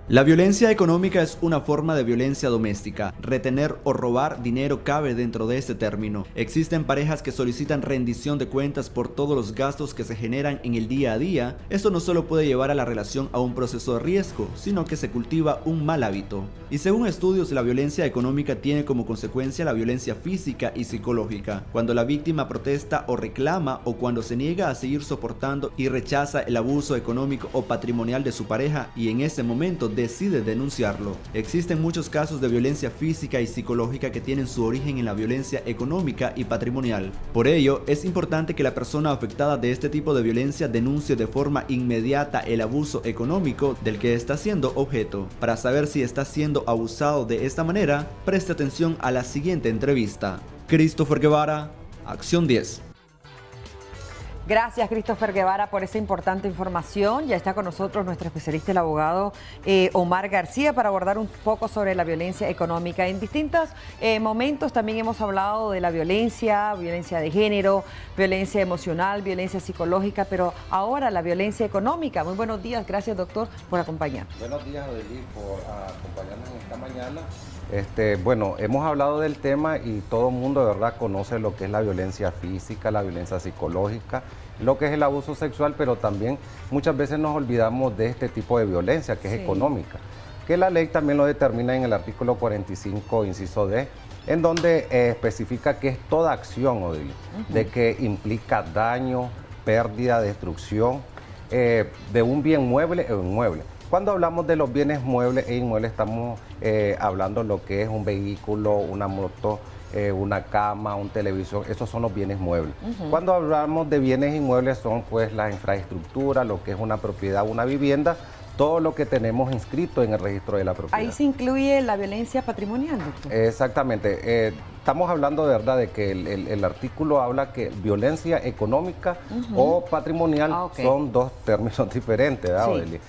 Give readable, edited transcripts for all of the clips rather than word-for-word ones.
La violencia económica es una forma de violencia doméstica. Retener o robar dinero cabe dentro de este término. Existen parejas que solicitan rendición de cuentas por todos los gastos que se generan en el día a día. Esto no solo puede llevar a la relación a un proceso de riesgo, sino que se cultiva un mal hábito. Y según estudios, la violencia económica tiene como consecuencia la violencia física y psicológica. Cuando la víctima protesta o reclama, o cuando se niega a seguir soportando y rechaza el abuso económico o patrimonial de su pareja, y en ese momento decide denunciarlo. Existen muchos casos de violencia física y psicológica que tienen su origen en la violencia económica y patrimonial. Por ello, es importante que la persona afectada de este tipo de violencia denuncie de forma inmediata el abuso económico del que está siendo objeto. Para saber si está siendo abusado de esta manera, preste atención a la siguiente entrevista. Christopher Guevara, Acción 10. Gracias, Christopher Guevara, por esa importante información. Ya está con nosotros nuestro especialista, el abogado Omar García, para abordar un poco sobre la violencia económica. En distintos momentos también hemos hablado de la violencia de género, violencia emocional, violencia psicológica, pero ahora la violencia económica. Muy buenos días, gracias, doctor, por acompañarnos. Buenos días, Odely, por acompañarnos en esta mañana. Bueno, hemos hablado del tema y todo el mundo de verdad conoce lo que es la violencia física, la violencia psicológica, lo que es el abuso sexual, pero también muchas veces nos olvidamos de este tipo de violencia que es económica, que la ley también lo determina en el artículo 45, inciso D, en donde especifica que es toda acción, Odely, de que implica daño, pérdida, destrucción de un bien mueble o inmueble. Cuando hablamos de los bienes muebles e inmuebles, estamos hablando de lo que es un vehículo, una moto, una cama, un televisor. Esos son los bienes muebles. Cuando hablamos de bienes inmuebles son pues la infraestructura, lo que es una propiedad, una vivienda, todo lo que tenemos inscrito en el registro de la propiedad. Ahí se incluye la violencia patrimonial, doctor. Exactamente. Estamos hablando de verdad de que el artículo habla que violencia económica o patrimonial son dos términos diferentes, ¿verdad, Odely?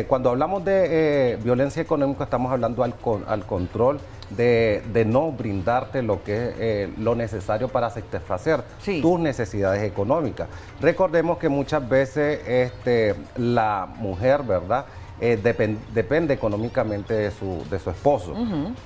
Cuando hablamos de violencia económica estamos hablando al control de no brindarte lo que es lo necesario para satisfacer tus necesidades económicas. Recordemos que muchas veces la mujer, ¿verdad?, depende económicamente de su esposo.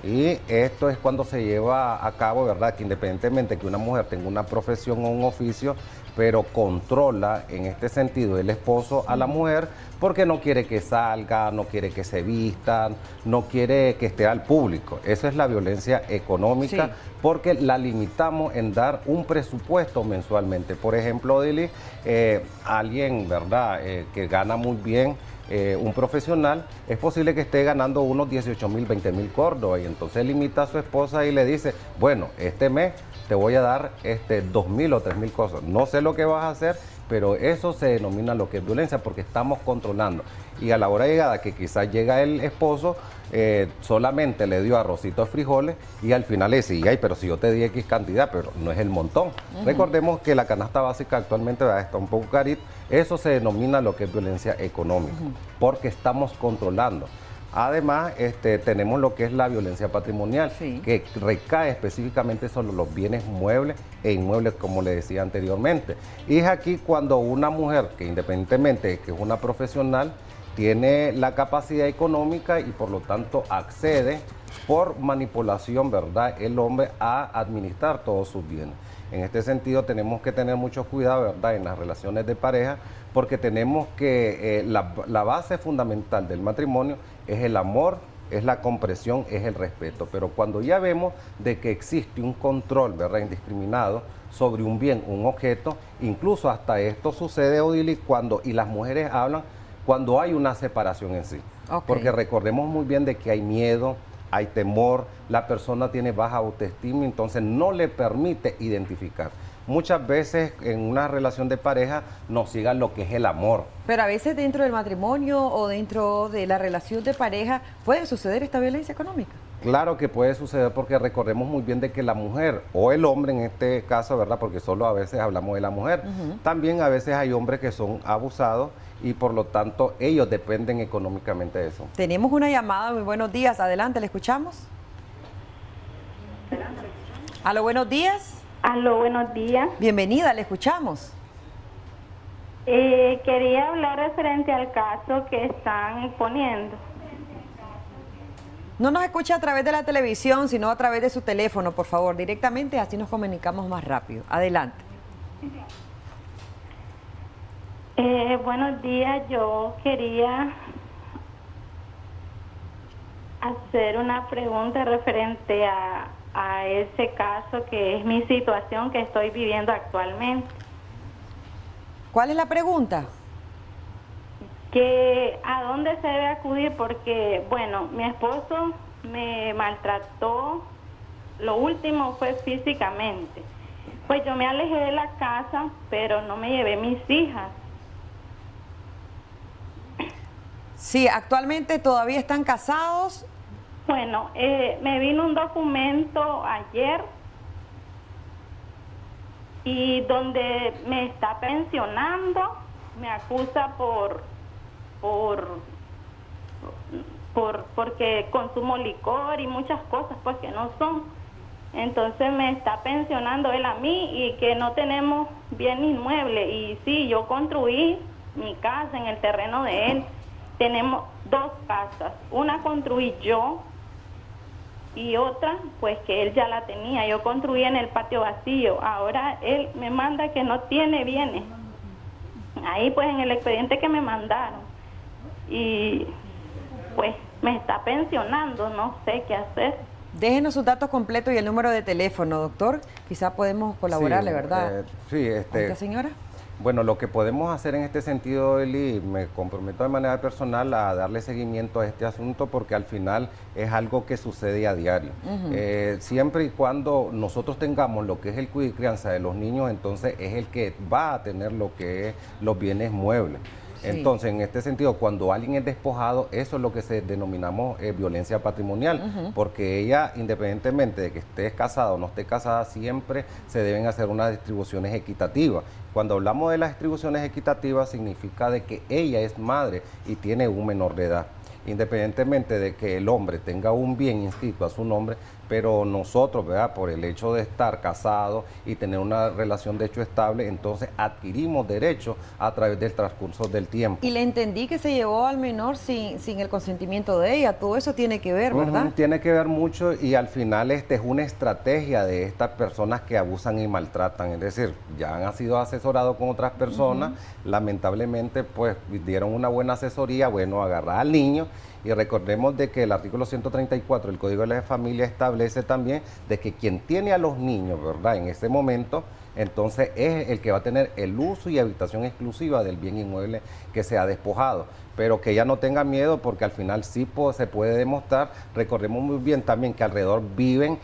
Y esto es cuando se lleva a cabo, ¿verdad?, que independientemente que una mujer tenga una profesión o un oficio, pero controla en este sentido el esposo a la mujer porque no quiere que salga, no quiere que se vistan, no quiere que esté al público. Esa es la violencia económica, porque la limitamos en dar un presupuesto mensualmente. Por ejemplo, Odely, alguien, ¿verdad?, que gana muy bien, un profesional, es posible que esté ganando unos 18,000, 20,000 córdobas, y entonces limita a su esposa y le dice, bueno, este mes te voy a dar 2,000 o 3,000 cosas. No sé lo que vas a hacer, pero eso se denomina lo que es violencia, porque estamos controlando. Y a la hora de llegada que quizás llega el esposo, solamente le dio arrocito de frijoles y al final le dice, ay, pero si yo te di X cantidad, pero no es el montón. Recordemos que la canasta básica actualmente está un poco carita. Eso se denomina lo que es violencia económica, porque estamos controlando. Además, tenemos lo que es la violencia patrimonial, que recae específicamente sobre los bienes muebles e inmuebles, como le decía anteriormente. Y es aquí cuando una mujer, que independientemente de que es una profesional, tiene la capacidad económica y por lo tanto accede por manipulación, ¿verdad?, el hombre a administrar todos sus bienes. En este sentido tenemos que tener mucho cuidado, ¿verdad?, en las relaciones de pareja, porque tenemos que la base fundamental del matrimonio es el amor, es la comprensión, es el respeto. Pero cuando ya vemos de que existe un control, ¿verdad?, indiscriminado sobre un bien, un objeto, incluso hasta esto sucede, Odely, y las mujeres hablan cuando hay una separación en sí. Porque recordemos muy bien de que hay miedo, hay temor, la persona tiene baja autoestima, entonces no le permite identificar. Muchas veces en una relación de pareja nos siga lo que es el amor. Pero a veces dentro del matrimonio o dentro de la relación de pareja puede suceder esta violencia económica. Claro que puede suceder, porque recordemos muy bien de que la mujer o el hombre en este caso, ¿verdad?, porque solo a veces hablamos de la mujer, también a veces hay hombres que son abusados y por lo tanto ellos dependen económicamente de eso. Tenemos una llamada, muy buenos días, adelante, ¿le escuchamos? Aló, buenos días. Aló, buenos días. Bienvenida, le escuchamos. Quería hablar referente al caso que están poniendo. No nos escuche a través de la televisión, sino a través de su teléfono, por favor, directamente, así nos comunicamos más rápido. Adelante. Buenos días, yo quería hacer una pregunta referente a ese caso que es mi situación que estoy viviendo actualmente. ¿Cuál es la pregunta? Que a dónde se debe acudir porque, bueno, mi esposo me maltrató, lo último fue físicamente. Pues yo me alejé de la casa, pero no me llevé mis hijas. Sí, actualmente todavía están casados. Bueno, me vino un documento ayer y donde me está pensionando, me acusa porque consumo licor y muchas cosas pues que no son. Entonces me está pensionando él a mí y que no tenemos bien inmueble. Y sí, yo construí mi casa en el terreno de él. Tenemos 2 casas, una construí yo y otra pues que él ya la tenía. Yo construí en el patio vacío. Ahora él me manda que no tiene bienes. Ahí pues en el expediente que me mandaron. Y pues me está pensionando, no sé qué hacer. Déjenos sus datos completos y el número de teléfono, doctor. Quizá podemos colaborarle, sí, ¿verdad? Sí, ¿A esta señora? Bueno, lo que podemos hacer en este sentido, Eli, me comprometo de manera personal a darle seguimiento a este asunto porque al final es algo que sucede a diario. Siempre y cuando nosotros tengamos lo que es el cuidado y crianza de los niños, entonces es el que va a tener lo que es los bienes muebles. Sí. Entonces, en este sentido, cuando alguien es despojado, eso es lo que denominamos violencia patrimonial, porque ella, independientemente de que esté casada o no esté casada, siempre se deben hacer unas distribuciones equitativas. Cuando hablamos de las distribuciones equitativas, significa de que ella es madre y tiene un menor de edad. Independientemente de que el hombre tenga un bien inscrito a su nombre, pero nosotros, ¿verdad?, por el hecho de estar casados y tener una relación de hecho estable, entonces adquirimos derechos a través del transcurso del tiempo. Y le entendí que se llevó al menor sin el consentimiento de ella, todo eso tiene que ver, ¿verdad? Tiene que ver mucho y al final es una estrategia de estas personas que abusan y maltratan, es decir, ya han sido asesorados con otras personas, lamentablemente pues dieron una buena asesoría, bueno, agarrar al niño. Y recordemos de que el artículo 134 del Código de la Familia establece también de que quien tiene a los niños, ¿verdad?, en ese momento, entonces es el que va a tener el uso y habitación exclusiva del bien inmueble que se ha despojado. Pero que ella no tenga miedo porque al final sí se puede demostrar. Recordemos muy bien también que alrededor viven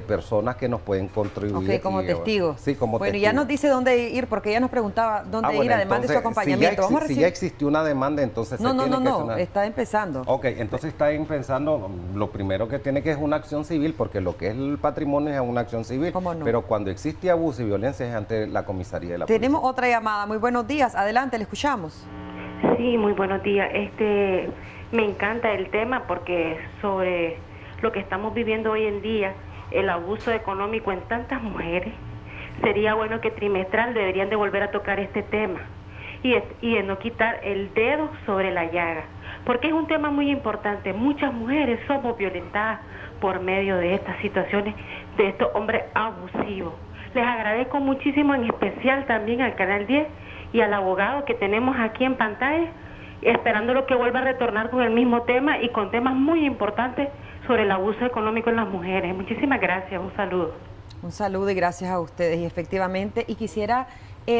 personas que nos pueden contribuir. Ok, como testigos. Sí, como testigos. Bueno, ya nos dice dónde ir porque ella nos preguntaba dónde ir además de su acompañamiento. Si ya existió una demanda, entonces está empezando. Ok, entonces está empezando, lo primero que tiene que es una acción civil porque lo que es el patrimonio es una acción civil. ¿Cómo no? Pero cuando existe abuso y violencia es ante la comisaría de la policía. Tenemos otra llamada. Muy buenos días. Adelante, le escuchamos. Sí, muy buenos días. Me encanta el tema porque sobre lo que estamos viviendo hoy en día, el abuso económico en tantas mujeres, sería bueno que trimestral deberían de volver a tocar este tema y de no quitar el dedo sobre la llaga, porque es un tema muy importante. Muchas mujeres somos violentadas por medio de estas situaciones, de estos hombres abusivos. Les agradezco muchísimo, en especial también al Canal 10 y al abogado que tenemos aquí en pantalla, esperándolo que vuelva a retornar con el mismo tema y con temas muy importantes sobre el abuso económico en las mujeres. Muchísimas gracias, un saludo. Un saludo y gracias a ustedes. Y efectivamente, y quisiera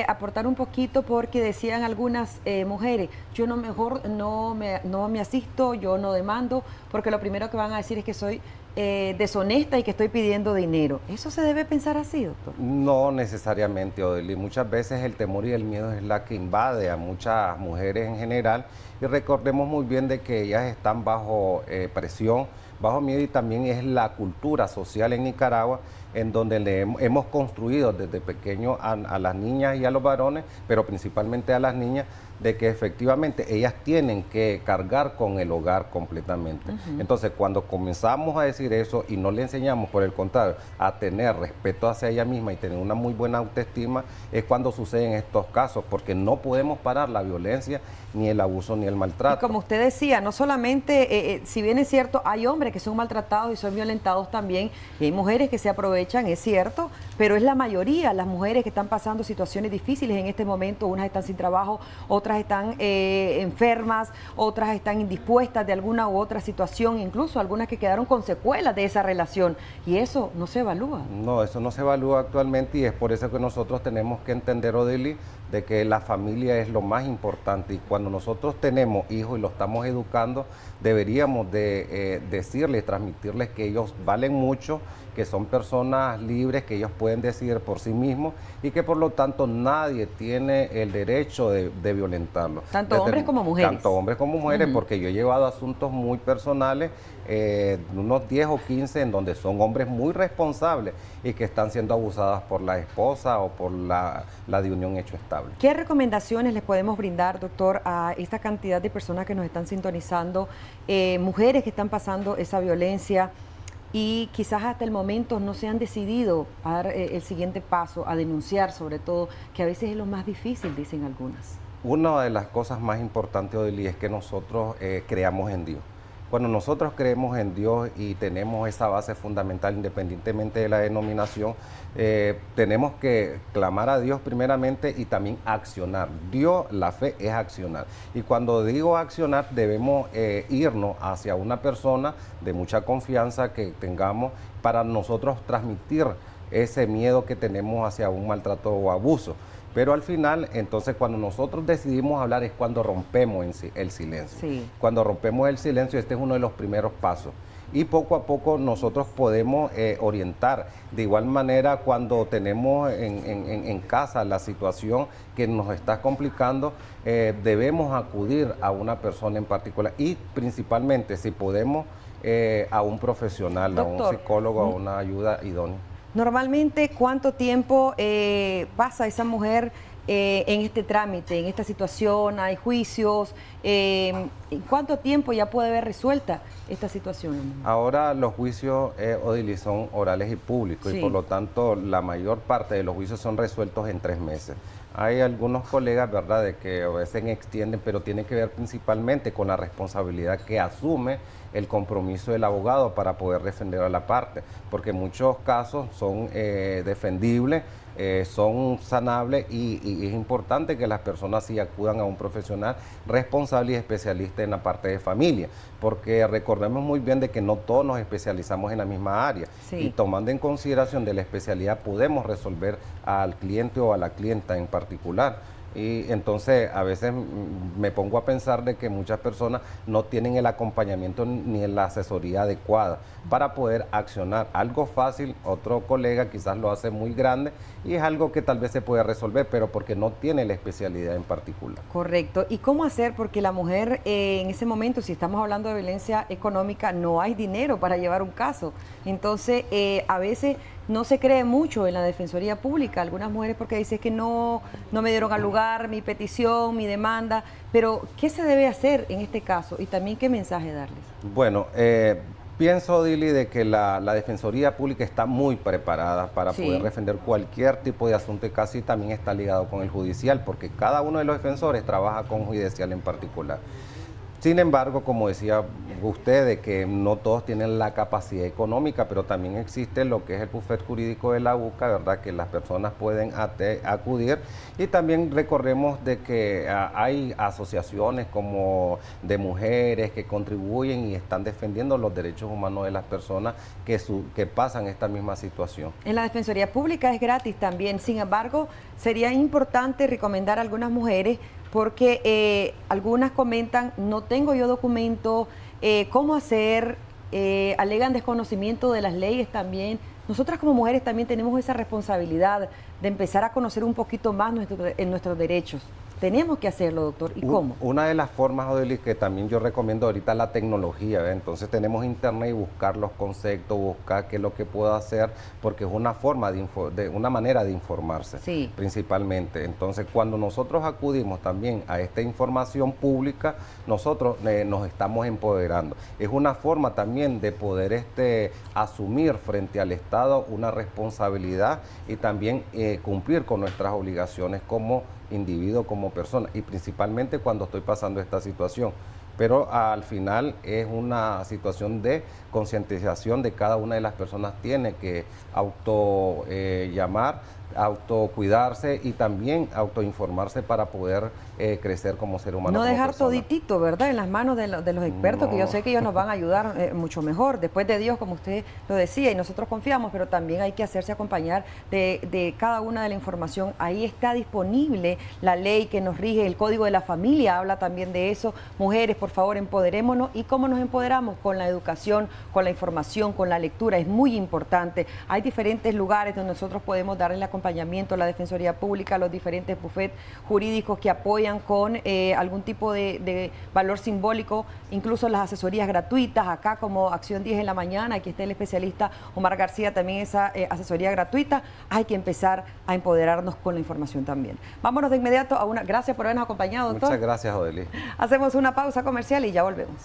aportar un poquito porque decían algunas mujeres, yo no me asisto, yo no demando, porque lo primero que van a decir es que soy deshonesta y que estoy pidiendo dinero. ¿Eso se debe pensar así, doctor? No necesariamente, Odeli. Muchas veces el temor y el miedo es la que invade a muchas mujeres en general y recordemos muy bien de que ellas están bajo presión, bajo miedo y también es la cultura social en Nicaragua en donde hemos construido desde pequeño a las niñas y a los varones, pero principalmente a las niñas, de que efectivamente ellas tienen que cargar con el hogar completamente. Entonces, cuando comenzamos a decir eso y no le enseñamos, por el contrario, a tener respeto hacia ella misma y tener una muy buena autoestima, es cuando suceden estos casos, porque no podemos parar la violencia, ni el abuso, ni el maltrato. Y como usted decía, no solamente, si bien es cierto, hay hombres que son maltratados y son violentados también, y hay mujeres que se aprovechan, es cierto, pero es la mayoría, las mujeres que están pasando situaciones difíciles en este momento, unas están sin trabajo, otras están enfermas, otras están indispuestas de alguna u otra situación, incluso algunas que quedaron con secuelas de esa relación, y eso no se evalúa. No, eso no se evalúa actualmente, y es por eso que nosotros tenemos que entender, Odili, de que la familia es lo más importante, y cuando nosotros tenemos hijos y los estamos educando, deberíamos de decirles, transmitirles que ellos valen mucho, que son personas libres, que ellos pueden decidir por sí mismos y que por lo tanto nadie tiene el derecho de violentarlos. Tanto hombres como mujeres. Tanto hombres como mujeres, porque yo he llevado asuntos muy personales, unos 10 o 15, en donde son hombres muy responsables y que están siendo abusadas por la esposa o por la de unión hecho estable. ¿Qué recomendaciones les podemos brindar, doctor, a esta cantidad de personas que nos están sintonizando, mujeres que están pasando esa violencia y quizás hasta el momento no se han decidido a dar el siguiente paso, a denunciar sobre todo, que a veces es lo más difícil, dicen algunas? Una de las cosas más importantes, Odili, es que nosotros creamos en Dios. Cuando nosotros creemos en Dios y tenemos esa base fundamental, independientemente de la denominación, tenemos que clamar a Dios primeramente y también accionar. Dios, la fe es accionar. Y cuando digo accionar, debemos irnos hacia una persona de mucha confianza que tengamos para nosotros transmitir ese miedo que tenemos hacia un maltrato o abuso. Pero al final, entonces, cuando nosotros decidimos hablar es cuando rompemos el silencio. Sí. Cuando rompemos el silencio, este es uno de los primeros pasos. Y poco a poco nosotros podemos orientar. De igual manera, cuando tenemos en casa la situación que nos está complicando, debemos acudir a una persona en particular y principalmente, si podemos, a un profesional, Doctor, a un psicólogo, a una ayuda idónea. Normalmente, ¿cuánto tiempo pasa esa mujer en este trámite, en esta situación? ¿Hay juicios? ¿En cuánto tiempo ya puede ver resuelta esta situación? Ahora los juicios, Odili, son orales y públicos, sí, y por lo tanto la mayor parte de los juicios son resueltos en 3 meses. Hay algunos colegas, ¿verdad?, de que a veces extienden, pero tiene que ver principalmente con la responsabilidad que asume el compromiso del abogado para poder defender a la parte, porque en muchos casos son defendibles, son sanables y es importante que las personas sí acudan a un profesional responsable y especialista en la parte de familia, porque recordemos muy bien de que no todos nos especializamos en la misma área, sí, y tomando en consideración de la especialidad podemos resolver al cliente o a la clienta en particular. Y entonces a veces me pongo a pensar de que muchas personas no tienen el acompañamiento ni la asesoría adecuada para poder accionar. Algo fácil, otro colega quizás lo hace muy grande y es algo que tal vez se puede resolver, pero porque no tiene la especialidad en particular. Correcto. ¿Y cómo hacer? Porque la mujer en ese momento, si estamos hablando de violencia económica, no hay dinero para llevar un caso. Entonces, a veces no se cree mucho en la Defensoría Pública. Algunas mujeres porque dicen que no me dieron al lugar mi petición, mi demanda. Pero, ¿qué se debe hacer en este caso? Y también, ¿qué mensaje darles? Bueno, pienso, Dili, de que la Defensoría Pública está muy preparada para poder defender cualquier tipo de asunto y casi también está ligado con el judicial, porque cada uno de los defensores trabaja con judicial en particular. Sin embargo, como decía usted, de que no todos tienen la capacidad económica, pero también existe lo que es el bufete jurídico de la UCA, ¿verdad?, que las personas pueden acudir. Y también recordemos de que hay asociaciones como de mujeres que contribuyen y están defendiendo los derechos humanos de las personas que pasan esta misma situación. En la Defensoría Pública es gratis también. Sin embargo, sería importante recomendar a algunas mujeres porque algunas comentan, no tengo yo documento, ¿cómo hacer? Alegan desconocimiento de las leyes también. Nosotras como mujeres también tenemos esa responsabilidad de empezar a conocer un poquito más nuestros derechos. tenemos que hacerlo, doctor. ¿Y cómo? Una de las formas, Odeli, que también yo recomiendo ahorita la tecnología, ¿ve? Entonces tenemos internet y buscar los conceptos, buscar qué es lo que puedo hacer, porque es una forma de una manera de informarse, sí, principalmente. Entonces, cuando nosotros acudimos también a esta información pública, nosotros nos estamos empoderando. Es una forma también de poder asumir frente al Estado una responsabilidad y también cumplir con nuestras obligaciones como individuo, como persona, y principalmente cuando estoy pasando esta situación. Pero al final es una situación de concientización de cada una de las personas, tiene que llamar, autocuidarse y también autoinformarse para poder crecer como ser humano. No como dejar persona. Toditito, ¿verdad?, en las manos de los expertos, que yo sé que ellos nos van a ayudar mucho mejor, después de Dios, como usted lo decía, y nosotros confiamos, pero también hay que hacerse acompañar de cada una de la información. Ahí está disponible la ley que nos rige, el Código de la Familia habla también de eso. Mujeres, por favor, empoderémonos. ¿Y cómo nos empoderamos? Con la educación, con la información, con la lectura, es muy importante. Hay diferentes lugares donde nosotros podemos dar el acompañamiento, la Defensoría Pública, los diferentes bufetes jurídicos que apoyan con algún tipo de valor simbólico, incluso las asesorías gratuitas, acá como Acción 10 en la mañana, aquí está el especialista Omar García, también esa asesoría gratuita. Hay que empezar a empoderarnos con la información también. Vámonos de inmediato a una... Gracias por habernos acompañado, doctor. Muchas gracias, Odeli. Hacemos una pausa comercial y ya volvemos.